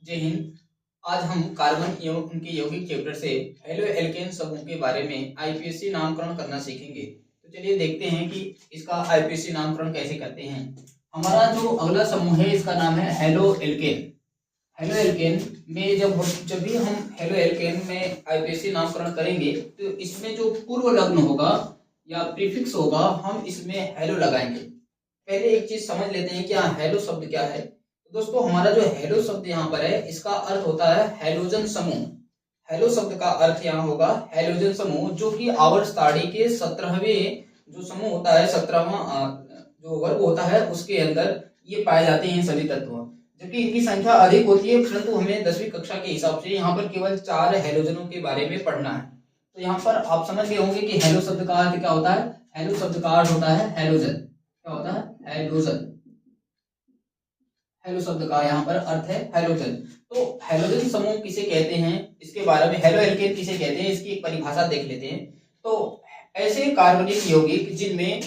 जय हिंद। आज हम कार्बन एवं उनके यौगिक चैप्टर से हेलो एल्केन समूह के बारे में आईपीएससी नामकरण करना सीखेंगे। तो चलिए देखते हैं कि इसका आईपीएससी नामकरण कैसे करते हैं। हमारा जो अगला समूह है इसका नाम है हेलो एल्केन। हेलो एल्केन में जब भी हम हेलो एल्केन में आईपीएससी नामकरण करेंगे तो इसमें जो पूर्व लग्न होगा या प्रीफिक्स होगा हम इसमें हेलो लगाएंगे। पहले एक चीज समझ लेते हैं कि यहाँ हेलो शब्द क्या है। दोस्तों हमारा जो हेलो शब्द यहाँ पर है इसका अर्थ होता है हैलोजन समूह। हेलो शब्द का अर्थ यहाँ होगा हैलोजन समूह, जो कि आवर्त सारणी के 17वें जो समूह होता है, 17वां जो वर्ग होता है उसके अंदर ये पाए जाते हैं सभी तत्व। जबकि इनकी संख्या अधिक होती है, परंतु हमें 10वीं कक्षा के हिसाब से यहाँ पर केवल 4 हैलोजनों के बारे में पढ़ना है। तो यहाँ पर आप समझ गए होंगे कि हेलो शब्द का अर्थ क्या होता है। हेलो शब्द का अर्थ होता है हैलोजन। क्या होता है? हैलोजन। हेलो शब्द का यहाँ पर अर्थ है हैलोजन। तो हैलोजन समूह किसे कहते हैं, इसके बारे में हेलो एल्केन किसे कहते हैं, इसकी एक परिभाषा देख लेते हैं। तो ऐसे कार्बनिक यौगिक जिनमें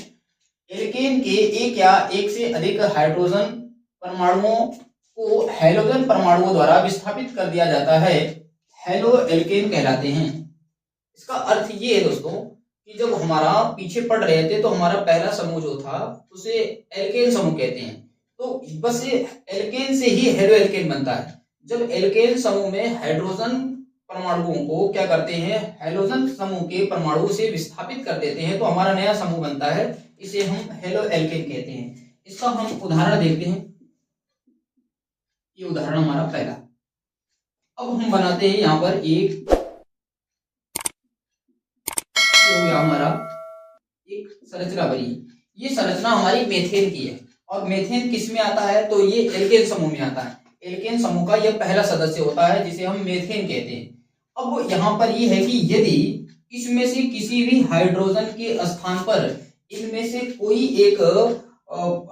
एल्केन के एक या एक से अधिक हाइड्रोजन परमाणुओं को हैलोजन परमाणुओं द्वारा विस्थापित कर दिया जाता है, हेलो एल्केन कहलाते हैं। इसका अर्थ ये है दोस्तों कि जब हमारा पीछे पढ़ रहे थे तो हमारा पहला समूह जो था उसे एल्केन समूह कहते हैं। तो बस एल्केन से ही हेलो एल्केन बनता है। जब एल्केन समूह में हाइड्रोजन परमाणुओं को क्या करते हैं, हैलोजन समूह के परमाणु से विस्थापित कर देते हैं तो हमारा नया समूह बनता है, इसे हम हेलो एल्केन कहते हैं। इसका हम उदाहरण देखते हैं। ये उदाहरण हमारा पहला। अब हम बनाते हैं यहाँ पर एक हमारा एक संरचना बनी। ये संरचना हमारी मेथेन की है और मेथेन किस में आता है, तो ये एल्केन समूह में आता है। एल्केन समूह का यह पहला सदस्य होता है जिसे हम मेथेन कहते हैं। अब यहाँ पर यह है कि यदि इसमें से किसी भी हाइड्रोजन के स्थान पर इनमें से कोई एक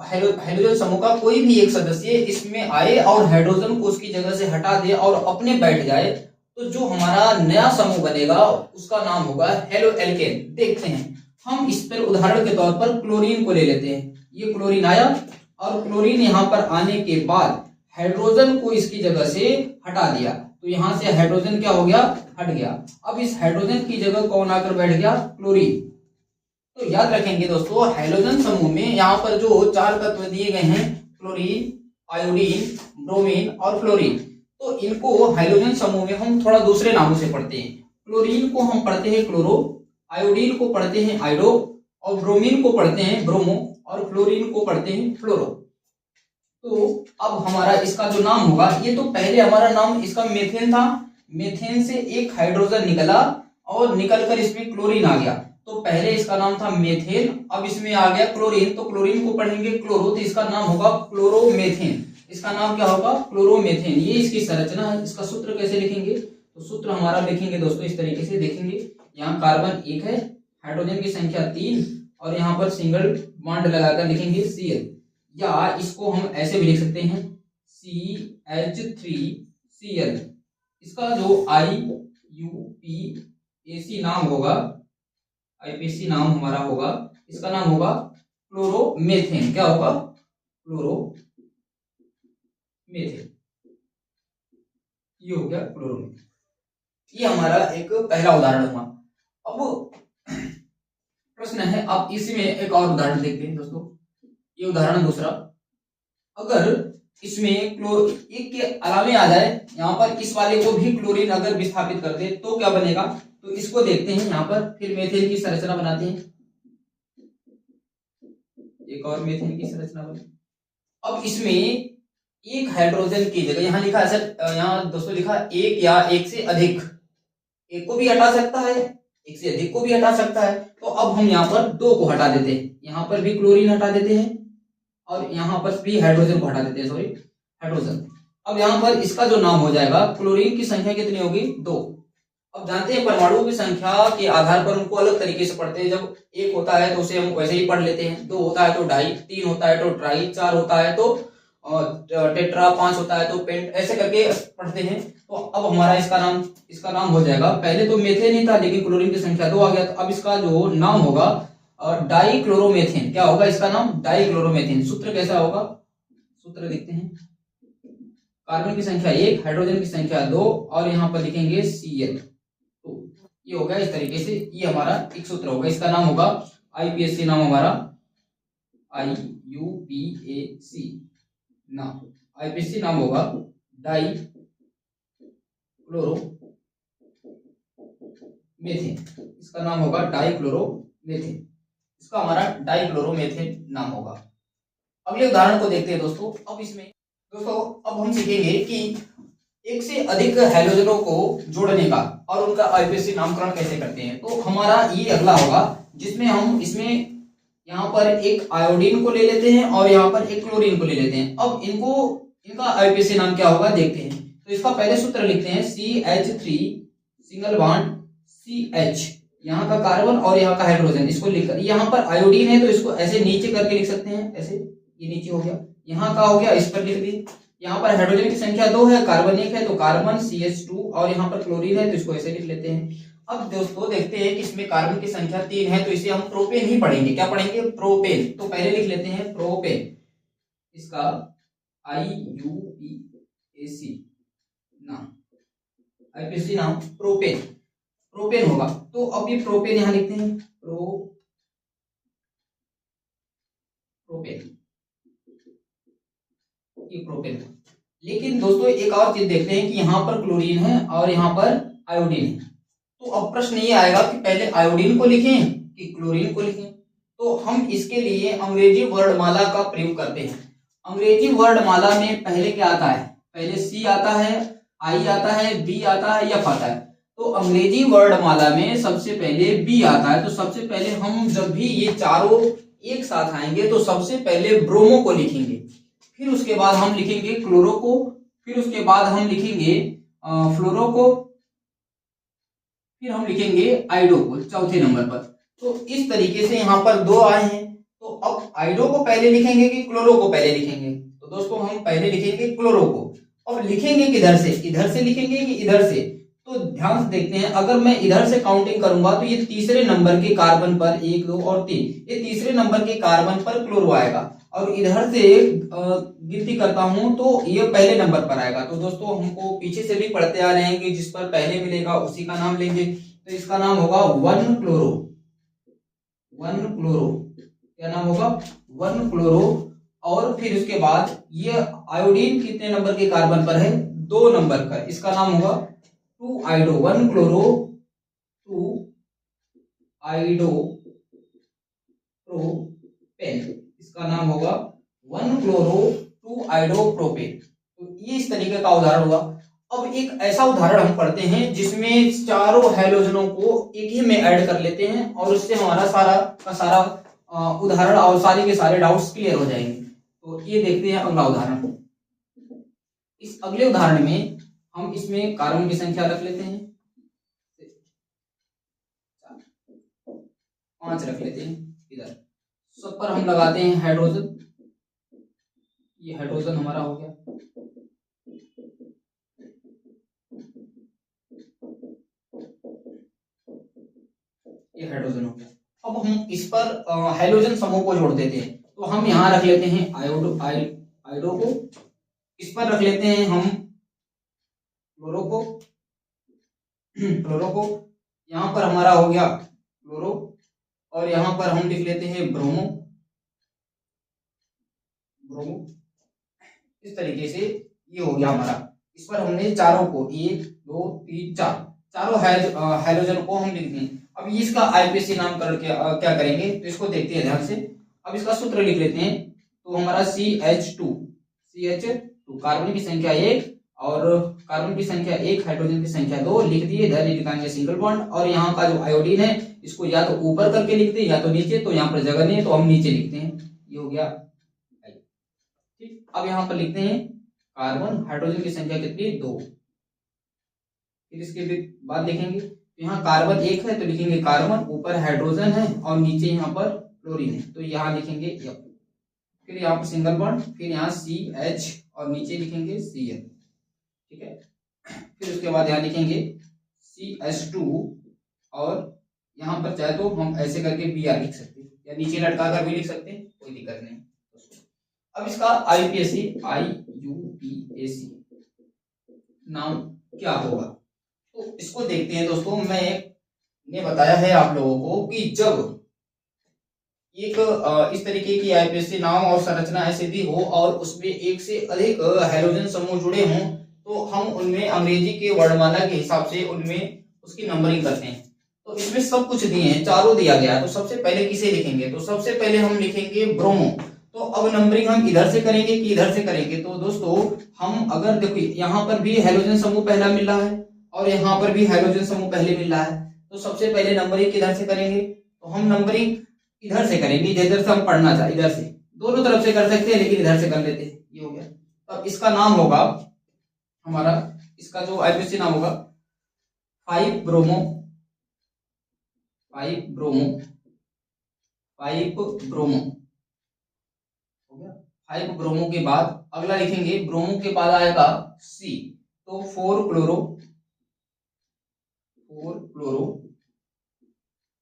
हाइड्रोजन समूह का कोई भी एक सदस्य इसमें आए और हाइड्रोजन को उसकी जगह से हटा दे और अपने बैठ जाए, तो जो हमारा नया समूह बनेगा उसका नाम होगा हेलो एल्केन। देखते हैं हम इस पर उदाहरण के तौर पर क्लोरीन को ले लेते हैं। ये क्लोरीन आया और क्लोरीन यहाँ पर आने के बाद हाइड्रोजन को इसकी जगह से हटा दिया, तो यहाँ से हाइड्रोजन क्या हो गया, हट गया। अब इस हाइड्रोजन की जगह कौन आकर बैठ गया, क्लोरीन। तो याद रखेंगे दोस्तों हाइड्रोजन समूह में यहाँ पर जो 4 तत्व दिए गए हैं, क्लोरीन, आयोडीन, ब्रोमीन और फ्लोरीन, तो इनको हाइड्रोजन समूह में हम थोड़ा दूसरे नामों से पढ़ते हैं। क्लोरीन को हम पढ़ते हैं क्लोरो, आयोडीन को पढ़ते हैं आयोडो और ब्रोमीन को पढ़ते हैं ब्रोमो और फ्लोरीन को पढ़ते हैं फ्लोरो। तो अब हमारा इसका जो नाम होगा, ये तो पहले हमारा नाम इसका मेथेन था, मेथेन से एक हाइड्रोजन निकला और निकलकर इसमें क्लोरीन आ गया, तो पहले इसका नाम था मेथेन, अब इसमें आ गया क्लोरीन, तो क्लोरीन को पढ़ेंगे क्लोरो, तो इसका नाम होगा क्लोरोमेथेन। इसका नाम क्या होगा, क्लोरोमेथेन। ये इसकी संरचना है। इसका सूत्र कैसे लिखेंगे, तो सूत्र हमारा लिखेंगे दोस्तों इस तरीके से। देखेंगे यहाँ कार्बन 1 है, हाइड्रोजन की संख्या 3 और यहाँ पर सिंगल बॉन्ड लगाकर लिखेंगे Cl, या इसको हम ऐसे भी लिख सकते हैं CH3Cl। इसका जो IUPAC नाम होगा, आईपीएससी नाम हमारा होगा, इसका नाम होगा क्लोरोमेथेन। क्या होगा, क्लोरोमेथेन। ये हो गया क्लोरोमेथेन। ये हमारा एक पहला उदाहरण हुआ। अब प्रश्न है, अब इसमें एक और उदाहरण देखते हैं दोस्तों। ये उदाहरण दूसरा, अगर इसमें एक के अलावे आ जाए, यहाँ पर इस वाले को भी क्लोरीन अगर विस्थापित कर दे तो क्या बनेगा, तो इसको देखते हैं। यहाँ पर फिर मेथेन की संरचना बनाते हैं, एक और मेथेन की संरचना बनी। अब इसमें एक हाइड्रोजन की जगह यहाँ लिखा है सर, यहाँ दोस्तों लिखा एक या एक से अधिक, एक को भी हटा सकता है, एक से अधिक को भी हटा सकता है। तो अब हम यहाँ पर 2 को हटा देते हैं, यहाँ पर भी क्लोरीन हटा देते हैं और यहाँ पर भी हाइड्रोजन को हटा देते हैं, सॉरी हाइड्रोजन। अब यहाँ पर इसका जो नाम हो जाएगा, क्लोरीन की संख्या कितनी होगी, 2। अब जानते हैं परमाणुओं की संख्या के आधार पर उनको अलग तरीके से पढ़ते हैं। जब 1 होता है तो उसे हम वैसे ही पढ़ लेते हैं, 2 होता है तो डाई, 3 होता है तो ट्राई, 4 होता है तो टेट्रा, 5 होता है तो पेंट, ऐसे करके पढ़ते हैं। तो अब हमारा इसका नाम हो जाएगा, पहले तो मेथेन ही था लेकिन क्लोरीन की संख्या 2 आ गया, तो अब इसका जो नाम होगा डाई क्लोरोमेथेन। क्या होगा इसका नाम, डाई क्लोरोमेथेन। सूत्र कैसा होगा, सूत्र देखते हैं। कार्बन की संख्या 1, हाइड्रोजन की संख्या 2 और यहाँ पर लिखेंगे Cl2। ये हो गया इस तरीके से, ये हमारा एक सूत्र होगा, इसका नाम होगा आईपीएससी, नाम हमारा IUPAC नाम, आईपीएससी नाम होगा डाई क्लोरो मेथेन, इसका नाम होगा डाइक्लोरोमेथेन, इसका हमारा डाइक्लोरोमेथेन नाम होगा। अगले उदाहरण को देखते हैं दोस्तों। अब इसमें दोस्तों अब हम सीखेंगे कि एक से अधिक हैलोजनों को जोड़ने का और उनका आईपीएससी नामकरण कैसे करते हैं। तो हमारा ये अगला होगा जिसमें हम इसमें यहाँ पर एक आयोडीन को ले लेते हैं और यहाँ पर एक क्लोरीन को ले लेते हैं। अब इनका आईपीएससी नाम क्या होगा देखते हैं। तो इसका पहले सूत्र लिखते हैं CH3 सिंगल बॉन्ड CH, यहाँ का कार्बन और यहाँ का हाइड्रोजन, इसको लिखकर, यहाँ पर आयोडीन है तो इसको ऐसे नीचे करके लिख सकते हैं, ऐसे ये नीचे हो गया, यहाँ का हो गया इस पर लिख दिए। यहाँ पर हाइड्रोजन की संख्या 2 है, कार्बन 1 है तो कार्बन CH2 और यहाँ पर क्लोरीन है तो इसको ऐसे लिख लेते हैं। अब दोस्तों देखते हैं कि इसमें कार्बन की संख्या 3 है तो इसे हम प्रोपेन ही पढ़ेंगे। क्या पढ़ेंगे? प्रोपेन। तो पहले लिख लेते हैं प्रोपेन, इसका IUPAC नाम, आईपीएससी नाम प्रोपेन, प्रोपेन होगा। तो अब ये प्रोपेन यहां लिखते हैं, प्रोपेन, ये प्रोपेन। लेकिन दोस्तों एक और चीज देखते हैं कि यहाँ पर क्लोरीन है और यहाँ पर आयोडीन है। तो अब प्रश्न ये आएगा कि पहले आयोडीन को लिखें कि क्लोरीन को लिखें। तो हम इसके लिए अंग्रेजी वर्णमाला का प्रयोग करते हैं। अंग्रेजी वर्णमाला में पहले क्या आता है? पहले C आता है, I आता है, B आता है, F आता है। तो अंग्रेजी वर्णमाला में सबसे पहले B आता है। तो सबसे पहले हम जब भी ये चारों एक साथ आएंगे तो सबसे पहले ब्रोमो को लिखेंगे, फिर उसके बाद हम लिखेंगे क्लोरो को, फिर उसके बाद हम लिखेंगे फ्लोरो को, फिर हम लिखेंगे आइडो को चौथे नंबर पर। तो इस तरीके से यहाँ पर 2 आए हैं। तो अब आइडो को पहले लिखेंगे कि क्लोरो को पहले लिखेंगे? तो दोस्तों हम पहले लिखेंगे क्लोरो को। अब लिखेंगे किधर से? इधर से लिखेंगे कि इधर से? तो ध्यान से देखते हैं, अगर मैं इधर से काउंटिंग करूंगा तो ये तीसरे नंबर के कार्बन पर 1 2 और 3, ये तीसरे नंबर के कार्बन पर क्लोरो आएगा। और इधर से गिनती करता हूं तो ये पहले नंबर पर आएगा। तो दोस्तों हमको पीछे से भी पढ़ते आ रहे हैं कि जिस पर पहले मिलेगा उसी का नाम लेंगे। तो इसका नाम होगा 1 क्लोरो, 1 क्लोरो, क्या नाम होगा? 1 क्लोरो। और फिर उसके बाद ये आयोडीन कितने नंबर के कार्बन पर है? 2 नंबर का, इसका नाम होगा 2 आइडो, 1 क्लोरो 2 आइडो प्रोपेन, इसका नाम होगा 1 क्लोरो 2 आइडो प्रोपेन। तो ये इस तरीके का उदाहरण हुआ। अब एक ऐसा उदाहरण हम पढ़ते हैं जिसमें चारों हैलोजनों को एक ही में ऐड कर लेते हैं और उससे हमारा सारा का सारा उदाहरण और सारे के सारे डाउट्स क्लियर हो जाएंगे। तो ये देखते हैं अगला उदाहरण। इस अगले उदाहरण में हम इसमें कार्बन की संख्या रख लेते हैं 5 रख लेते हैं। इधर सब पर हम लगाते हैं हाइड्रोजन, ये हाइड्रोजन हमारा हो गया। ये हाइड्रोजन हो गया। अब हम इस पर हाइड्रोजन समूह को जोड़ देते हैं। तो हम यहाँ रख लेते हैं आयोडो को, इस पर रख लेते हैं हम क्लोरो को, यहाँ पर हमारा हो गया क्लोरो और यहाँ पर हम लिख लेते हैं ब्रोमो। इस तरीके से ये हो गया हमारा। इस पर हमने चारों को 1 2 3 4 चारों हाइड्रोजन को हम लिख दें। अब इसका आईपीएससी नामकरण क्या करेंगे तो इसको देखते हैं ध्यान से। अब इसका सूत्र लिख लेते हैं। तो हमारा CH2 कार्बन की संख्या 1 और कार्बन की संख्या 1, हाइड्रोजन की संख्या 2 लिख दिए। इधर लिखाएंगे सिंगल बॉन्ड और यहाँ का जो आयोडीन है इसको या तो ऊपर करके लिखते हैं या तो नीचे। तो यहाँ पर जगह नहीं है तो हम नीचे लिखते हैं, ये हो गया। ठीक, अब यहाँ पर लिखते हैं कार्बन, हाइड्रोजन की संख्या कितनी? 2। फिर इसके बाद लिखेंगे यहाँ कार्बन 1 है तो लिखेंगे कार्बन, ऊपर हाइड्रोजन है और नीचे यहाँ पर क्लोरीन है तो यहाँ लिखेंगे F। फिर यहाँ पर सिंगल बॉन्ड, फिर यहाँ CH और नीचे लिखेंगे Cl। ठीक है, फिर उसके बाद यहाँ लिखेंगे CH2 और यहाँ पर चाहे तो हम ऐसे करके Br लिख सकते हैं या नीचे लटका कर भी लिख सकते हैं, कोई दिक्कत नहीं। अब इसका IUPAC नाम क्या होगा। तो इसको देखते हैं दोस्तों। मैंने बताया है आप लोगों को कि जब एक इस तरीके की आईपीएससी नाम और संरचना ऐसे भी हो और उसमें एक से अधिक हाइड्रोजन समूह जुड़े हों, तो हम उनमें अंग्रेजी के वर्णमाला के हिसाब से उनमें उसकी नंबरिंग करते हैं। तो इसमें सब कुछ दिए हैं, चारों दिया गया है। तो सबसे पहले किसे लिखेंगे? तो सबसे पहले हम लिखेंगे ब्रोमो। तो अब नंबरिंग हम इधर से करेंगे कि इधर से करेंगे? तो दोस्तों हम अगर देखो यहाँ पर भी हाइड्रोजन समूह पहला मिल रहा है और यहाँ पर भी हाइड्रोजन समूह पहले मिल रहा है, तो सबसे पहले नंबरिंग किधर से करेंगे? तो हम नंबरिंग इधर से करेंगे, जिधर से हम पढ़ना चाहे इधर से, दोनों तरफ से कर सकते हैं लेकिन इधर से कर लेते हैं। ये हो गया। अब इसका नाम होगा हमारा, इसका जो आईपीएससी नाम होगा 5 ब्रोमो 5 ब्रोमो 5 ब्रोमो हो गया। 5 ब्रोमो के बाद अगला लिखेंगे, ब्रोमो के बाद आएगा सी, तो 4 क्लोरो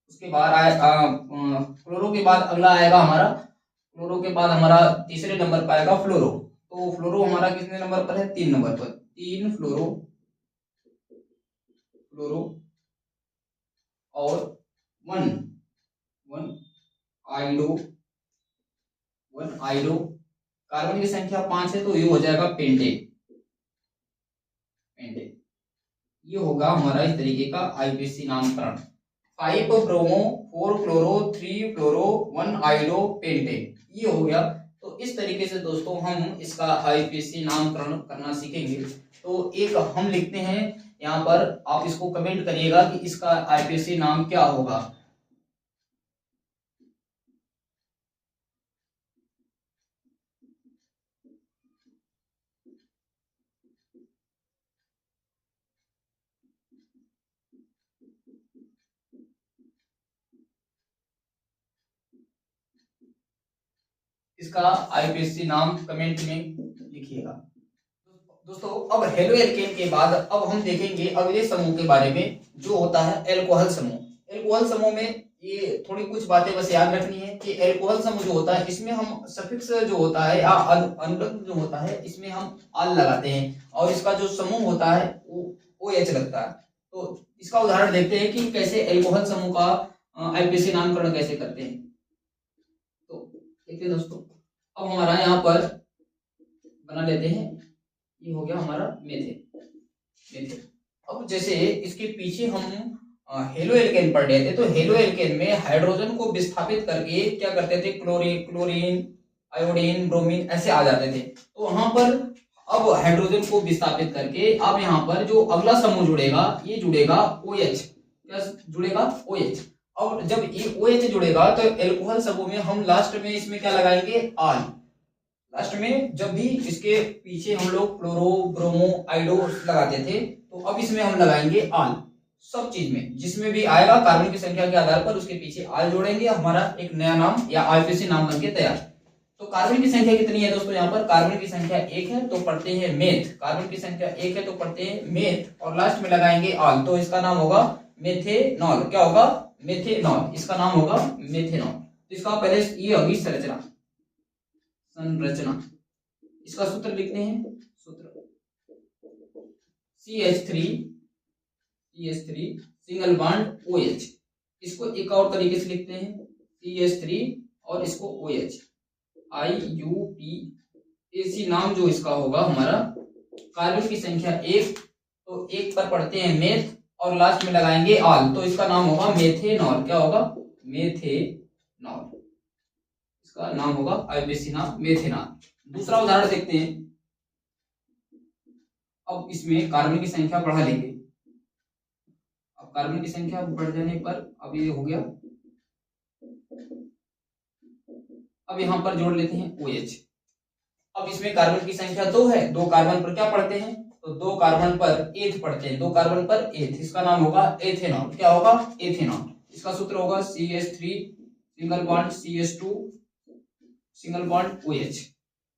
उसके बाद आए क्लोरो के बाद अगला आएगा हमारा, क्लोरो के बाद हमारा तीसरे नंबर पर आएगा फ्लोरो। तो फ्लोरो हमारा कितने नंबर पर है? 3 नंबर पर। 3 फ्लोरो और 1 आइडो कार्बन की संख्या 5 है तो ये हो जाएगा पेंटेन। ये होगा हमारा इस तरीके का आईपीएससी नामकरण। 5 ब्रोमो 4 क्लोरो 3 फ्लोरो 1 आइडो पेंटेन, ये हो गया। तो इस तरीके से दोस्तों हम इसका आईपीएससी नामकरण करना सीखेंगे। तो एक हम लिखते हैं यहाँ पर, आप इसको कमेंट करिएगा कि इसका आईपीएससी नाम क्या होगा। इसका आईपीएससी नाम कमेंट में लिखिएगा। दोस्तों अब हेलो एल्केन के बाद अब हम देखेंगे अगले समूह के बारे में, जो होता है एल्कोहल समूह। एल्कोहल समूह में ये थोड़ी कुछ बातें बस याद रखनी है कि एल्कोहल समूह जो होता है इसमें हम सफिक्स जो होता है या अनुबंध जो होता है इसमें हम आल लगाते हैं और इसका जो समूह होता है वो OH लगता है। तो इसका उदाहरण देखते हैं कि कैसे एल्कोहल समूह का आईपीएससी नामकरण कैसे करते हैं। तो देखिए दोस्तों, अब हमारा यहाँ पर बना लेते हैं, ये हो गया हमारा मेथेन। अब जैसे इसके पीछे हम हेलो एल्केन पढ़ रहे थे, तो हेलो एल्केन में हाइड्रोजन को विस्थापित करके क्या करते थे? क्लोरीन आयोडीन ब्रोमीन ऐसे आ जाते थे। तो वहां पर अब हाइड्रोजन को विस्थापित करके अब यहाँ पर जो अगला समूह जुड़ेगा ये जुड़ेगा OH। क्या जुड़ेगा? OH। अब जब ये OH जुड़ेगा तो एल्कोहल समूह में हम लास्ट में इसमें क्या लगाएंगे? आल। लास्ट में जब भी इसके पीछे हम लोग क्लोरो ब्रोमो आइडो लगाते थे, तो अब इसमें हम लगाएंगे आल। सब चीज में जिसमें भी आएगा कार्बन की संख्या के आधार पर उसके पीछे आल जोड़ेंगे, हमारा एक नया नाम या आईपीएससी नाम बनके तैयार। तो कार्बन की संख्या कितनी है दोस्तों? यहाँ पर कार्बन की संख्या 1 है तो पढ़ते हैं मेथ। कार्बन की संख्या 1 है तो पढ़ते हैं मेथ और लास्ट में लगाएंगे आल, तो इसका नाम होगा मेथेनॉल। क्या होगा? मेथेनॉल। इसका नाम होगा मेथेनॉल। इसका पहले ये होगी संरचना। इसका सूत्र लिखते हैं, सूत्र CH3 सिंगल बॉन्ड OH। इसको एक और तरीके से लिखते हैं CH3 और इसको OH IUPAC नाम जो इसका होगा हमारा। कार्बन की संख्या 1 तो 1 पर पढ़ते हैं मेथ और लास्ट में लगाएंगे आल, तो इसका नाम होगा मेथेनॉल। क्या होगा? मेथेनॉल। इसका नाम होगा आईपीएससी नाम मेथेनॉल। दूसरा उदाहरण देखते हैं। अब इसमें कार्बन की संख्या बढ़ा लेंगे। अब कार्बन की संख्या बढ़ जाने पर अब ये हो गया। अब यहां पर जोड़ लेते हैं OH। अब इसमें कार्बन की संख्या 2 है, 2 कार्बन पर क्या पढ़ते हैं? तो 2 कार्बन पर एथ पढ़ते हैं, 2 कार्बन पर एथ। इसका नाम होगा एथेनॉल। क्या होगा? एथेनॉल। इसका सूत्र होगा CH3 single bond CH2 single bond OH।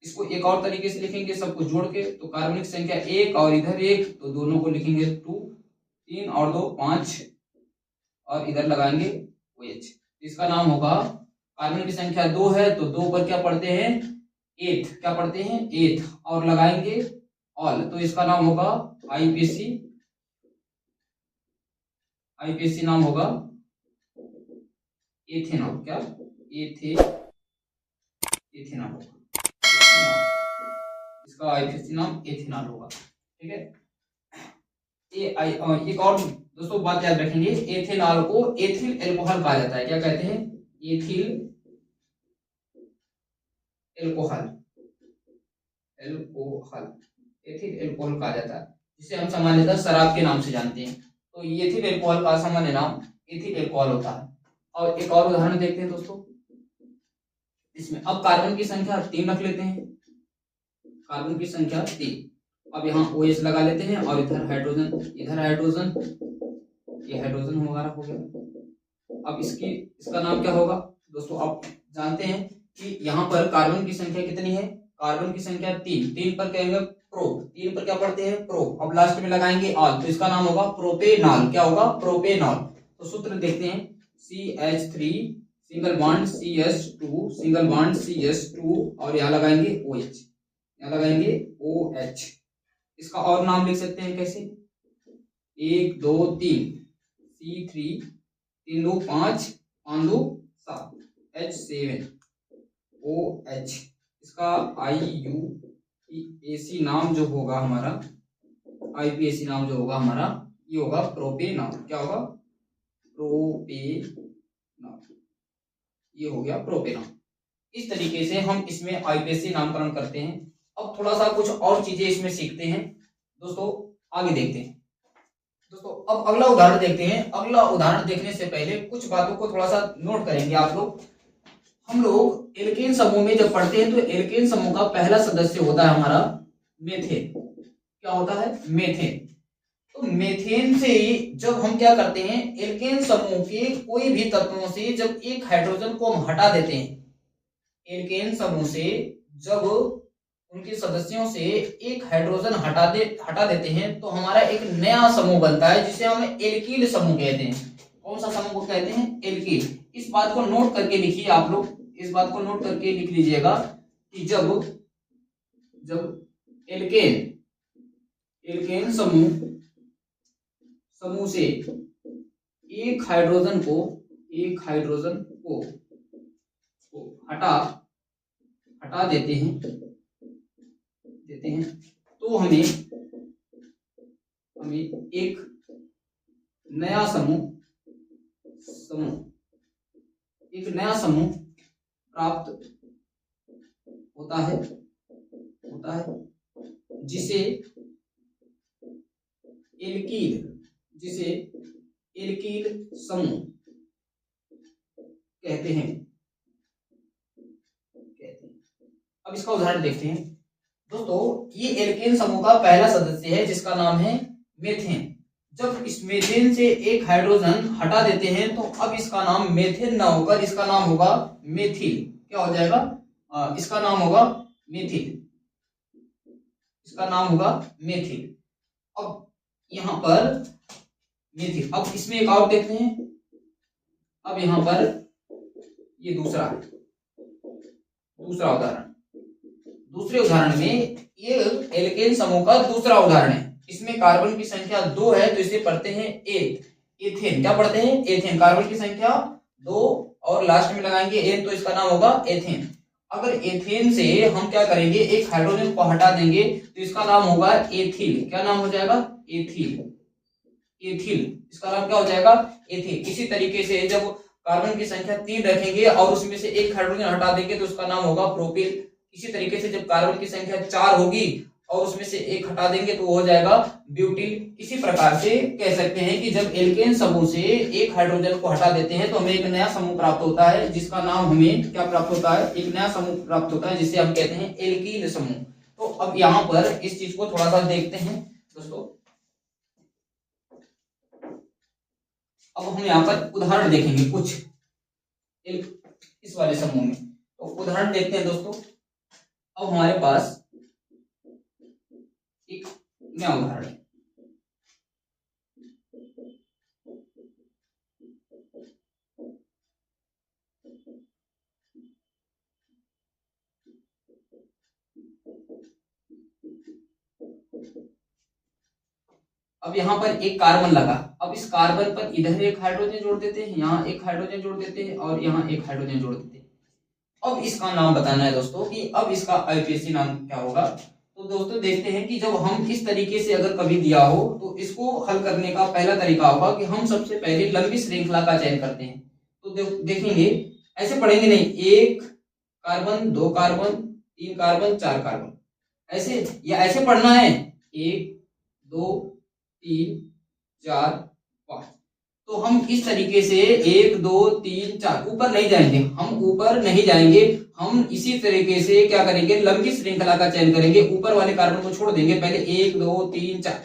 इसको एक और तरीके से लिखेंगे सबको जोड़ के, तो कार्बन की संख्या 1 और इधर 1 तो दोनों को लिखेंगे 2, 3 और 2 5 और इधर लगाएंगे OH। इसका नाम होगा, कार्बन की संख्या 2 है तो 2 पर क्या पढ़ते हैं? एथ। क्या पढ़ते हैं? एथ और लगाएंगे ऑल, तो इसका नाम होगा आईपीसी, आईपीसी नाम होगा एथेनॉल, क्या एथेनॉल होगा, इसका आईपीसी नाम एथेनॉल होगा। ठीक है, एक और दोस्तों बात याद रखेंगे, एथेनॉल को एथिल एल्कोहल कहा जाता है। क्या कहते हैं? Ethyl alcohol, alcohol, ethyl alcohol कहा जाता है, जिसे हम सामान्यतः शराब के नाम से जानते हैं। तो एथिल एल्कोहल का सामान्य नाम एथिल एल्कोहल होता है। और एक और उदाहरण देखते हैं दोस्तों इसमें। अब कार्बन की संख्या 3 रख लेते हैं, कार्बन की संख्या 3। अब यहाँ OH लगा लेते हैं और इधर हाइड्रोजन, इधर हाइड्रोजन, ये हाइड्रोजन हमारा हो गया। अब इसका नाम क्या होगा दोस्तों? आप जानते हैं कि यहाँ पर कार्बन की संख्या कितनी है? कार्बन की संख्या 3 पर कहेंगे प्रो, 3 पर क्या पढ़ते हैं? प्रो। अब लास्ट में लगाएंगे ऑल, तो इसका नाम होगा प्रोपेनॉल। क्या होगा? प्रोपेनॉल। तो सूत्र देखते हैं, CH3 single bond CH2 single bond CH2 और यहाँ लगाएंगे OH, यहाँ लगाएंगे OH। इसका और नाम लिख सकते हैं कैसे? 1 2 3 C3 3 2 5 5 2 7 H7 OH। इसका IUPAC नाम जो होगा हमारा, IUPAC नाम जो होगा हमारा, ये होगा प्रोपेनॉल। क्या होगा? प्रोपेनॉल, ये हो गया प्रोपेनॉल। इस तरीके से हम इसमें IUPAC नामकरण करते हैं। अब थोड़ा सा कुछ और चीजें इसमें सीखते हैं दोस्तों, आगे देखते हैं दोस्तों। अब अगला उदाहरण देखते हैं। अगला उदाहरण देखने से पहले कुछ बातों को थोड़ा सा नोट करेंगे आप लोग। हम लोग एल्केन समूह में जब पढ़ते हैं तो एल्केन समूह का पहला सदस्य होता है हमारा मेथेन। क्या होता है? मेथेन। तो मेथेन से जब हम क्या करते हैं, एल्केन समूह के कोई भी तत्वों से जब एक हाइड्रोजन को हम हटा देते हैं, एल्केन समूह से जब उनके सदस्यों से एक हाइड्रोजन हटा देते हैं तो हमारा एक नया समूह बनता है जिसे हम एल्कील समूह कहते हैं। कौन सा समूह को कहते हैं? एल्कील। इस बात को नोट करके लिखिए आप लोग, इस बात को नोट करके लिख लीजिएगा कि जब एल्केन समूह से एक हाइड्रोजन को हटा देते हैं तो हमें एक नया समूह प्राप्त होता है जिसे एल्कील समूह कहते हैं। अब इसका उदाहरण देखते हैं दोस्तों। ये एल्केन समूह का पहला सदस्य है जिसका नाम है मेथेन। जब इस मेथेन से एक हाइड्रोजन हटा देते हैं तो अब इसका नाम मेथेन ना होकर इसका नाम होगा मेथिल। क्या हो जाएगा? इसका नाम होगा मेथिल, इसका नाम होगा मेथिल। अब यहाँ पर मेथिल, अब इसमें एक और देखते हैं। अब यहाँ पर ये दूसरा उदाहरण, दूसरे उदाहरण में ये एल्केन समूह का दूसरा उदाहरण है। इसमें कार्बन की संख्या 2 है तो इसे पढ़ते हैं एथेन। क्या पढ़ते हैं? एथेन। कार्बन की संख्या 2 और लास्ट में लगाएंगे एन तो इसका नाम होगा एथेन। अगर एथेन से हम क्या करेंगे, एक हाइड्रोजन को हटा देंगे तो इसका नाम होगा एथिल। क्या नाम हो जाएगा? एथिल। इसका नाम क्या हो जाएगा? एथिल। इसी तरीके से जब कार्बन की संख्या 3 रखेंगे और उसमें से एक हाइड्रोजन हटा देंगे तो उसका नाम होगा प्रोपिल। इसी तरीके से जब कार्बन की संख्या 4 होगी और उसमें से एक हटा देंगे तो हो जाएगा ब्यूटिल। इसी प्रकार से कह सकते हैं कि जब एल्केन समूह से एक हाइड्रोजन को हटा देते हैं तो हमें एक नया समूह प्राप्त होता है जिसका नाम हमें क्या प्राप्त होता है? एक नया समूह प्राप्त होता है जिसे हम कहते हैं एल्कील समूह। तो अब यहाँ पर इस चीज को थोड़ा सा देखते हैं दोस्तों। अब हम यहाँ पर उदाहरण देखेंगे कुछ इस वाले समूह में। तो उदाहरण देखते हैं दोस्तों। अब हमारे पास एक नया उदाहरण है। अब यहाँ पर एक कार्बन लगा, अब इस कार्बन पर इधर एक हाइड्रोजन जोड़ देते हैं, यहाँ एक हाइड्रोजन जोड़ देते हैं और यहाँ एक हाइड्रोजन जोड़ देते हैं। अब इसका नाम बताना है दोस्तों कि अब इसका आईपीएससी नाम क्या होगा। तो दोस्तों देखते हैं कि जब हम इस तरीके से अगर कभी दिया हो तो इसको हल करने का पहला तरीका होगा कि हम सबसे पहले लंबी श्रृंखला का चयन करते हैं। तो देखेंगे, ऐसे पढ़ेंगे नहीं, एक कार्बन, दो कार्बन, तीन कार्बन, चार कार्बन, ऐसे या ऐसे पढ़ना है, एक, दो, तीन, चार, पांच। तो हम इस तरीके से एक, दो, तीन, चार, ऊपर नहीं जाएंगे, हम ऊपर नहीं जाएंगे, हम इसी तरीके से क्या करेंगे, लंबी श्रृंखला का चयन करेंगे, ऊपर वाले कार्बन को छोड़ देंगे। पहले एक, दो, तीन, चार,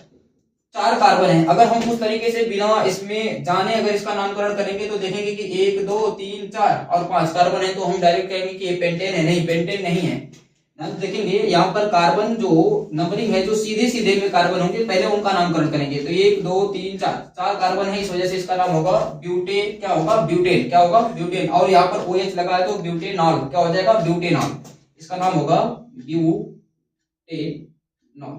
चार कार्बन है। अगर हम उस तरीके से बिना इसमें जाने अगर इसका नामकरण करेंगे तो देखेंगे कि एक, दो, तीन, चार और पांच कार्बन है, तो हम डायरेक्ट कहेंगे कि ये पेंटेन है। नहीं, पेंटेन नहीं है। देखेंगे यहाँ पर कार्बन जो नंबरिंग है, जो सीधे सीधे में कार्बन होंगे, पहले उनका नामकरण करेंगे। तो एक, दो, तीन, चार, चार कार्बन है, इस वजह से इसका नाम होगा ब्यूटेन। क्या होगा, ब्यूटेन। क्या होगा, ब्यूटेन। और यहाँ पर OH लगा है तो ब्यूटेनॉल। क्या हो जाएगा, ब्यूटेनॉल। इसका नाम होगा ब्यूटेनॉल।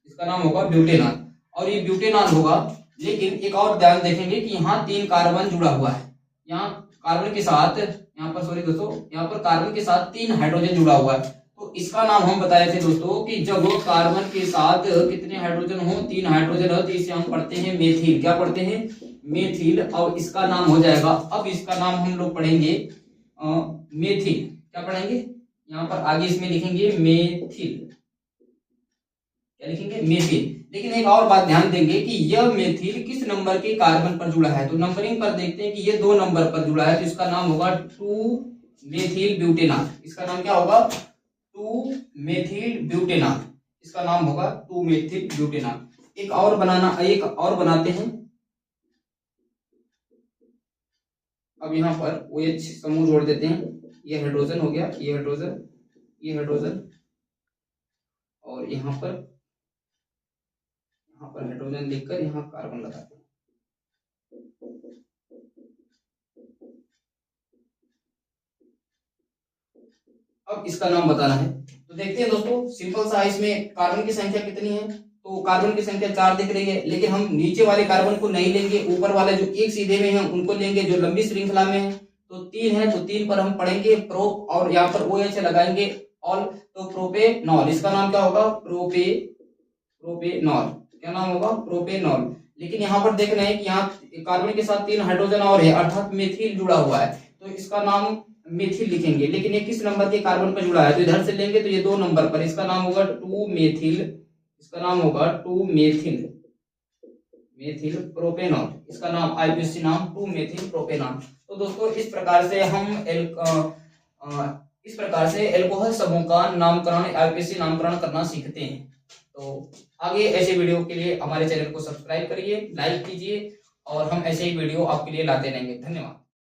इसका नाम होगा ब्यूटेनॉल और ये ब्यूटेनॉल होगा। लेकिन एक और ध्यान देखेंगे कि यहाँ तीन कार्बन जुड़ा हुआ है, यहाँ कार्बन के साथ, यहाँ पर सॉरी दोस्तों, यहाँ पर कार्बन के साथ तीन हाइड्रोजन जुड़ा हुआ है। तो इसका नाम हम बताए थे दोस्तों कि जब कार्बन के साथ कितने हाइड्रोजन हो, तीन हाइड्रोजन हो, तो इसे हम पढ़ते हैं मेथिल। क्या पढ़ते हैं, मेथिल। और इसका नाम हो जाएगा, अब इसका नाम हम लोग पढ़ेंगे मेथिल। क्या पढ़ेंगे, यहाँ पर आगे इसमें लिखेंगे मेथिल। क्या लिखेंगे, मेथिल। लेकिन एक और बात ध्यान देंगे कि यह मेथिल किस नंबर के कार्बन पर जुड़ा है। तो नंबरिंग पर देखते हैं कि ये 2 नंबर पर जुड़ा है, तो इसका नाम होगा 2-मेथिल ब्यूटेनॉल। इसका नाम क्या होगा, 2-मेथिल ब्यूटेनॉल। इसका नाम होगा 2-मेथिल ब्यूटेनॉल। एक और बनाते हैं। अब यहाँ पर OH समूह जोड़ देते हैं। ये हाइड्रोजन हो गया, ये हाइड्रोजन, ये हाइड्रोजन और यहाँ पर हाइड्रोजन लिखकर यहाँ कार्बन लगाते हैं। अब इसका नाम बताना है। तो देखते हैं दोस्तों, सिंपल सा, इसमें कार्बन की संख्या कितनी है। तो कार्बन की संख्या 4 दिख रही है, लेकिन हम नीचे वाले कार्बन को नहीं लेंगे, ऊपर वाले जो एक सीधे में है उनको लेंगे, जो लंबी श्रृंखला में है। तो 3 है, तो 3 पर हम पढ़ेंगे प्रोप और यहाँ पर OH लगाएंगे ऑल, तो प्रोपेनॉल। इसका नाम क्या होगा, प्रोपेनॉल। क्या नाम होगा, प्रोपेनॉल। लेकिन यहाँ पर देख रहे हैं कि यहाँ कार्बन के साथ 3 हाइड्रोजन और है, अर्थात मेथिल जुड़ा हुआ है, तो इसका नाम मेथिल लिखेंगे। लेकिन ये किस नंबर के कार्बन पर जुड़ा है, तो इधर से लेंगे तो ये 2 नंबर पर, इसका नाम होगा 2-मेथिल। इसका नाम होगा 2-मेथिल प्रोपेनॉल। इसका नाम आईपीएससी नाम 2-मेथिल प्रोपेनॉल। तो दोस्तों इस प्रकार से एल्कोहल समूह का नामकरण, आईपीएससी नामकरण करना सीखते हैं। तो आगे ऐसे वीडियो के लिए हमारे चैनल को सब्सक्राइब करिए, लाइक कीजिए और हम ऐसे ही वीडियो आपके लिए लाते रहेंगे। धन्यवाद।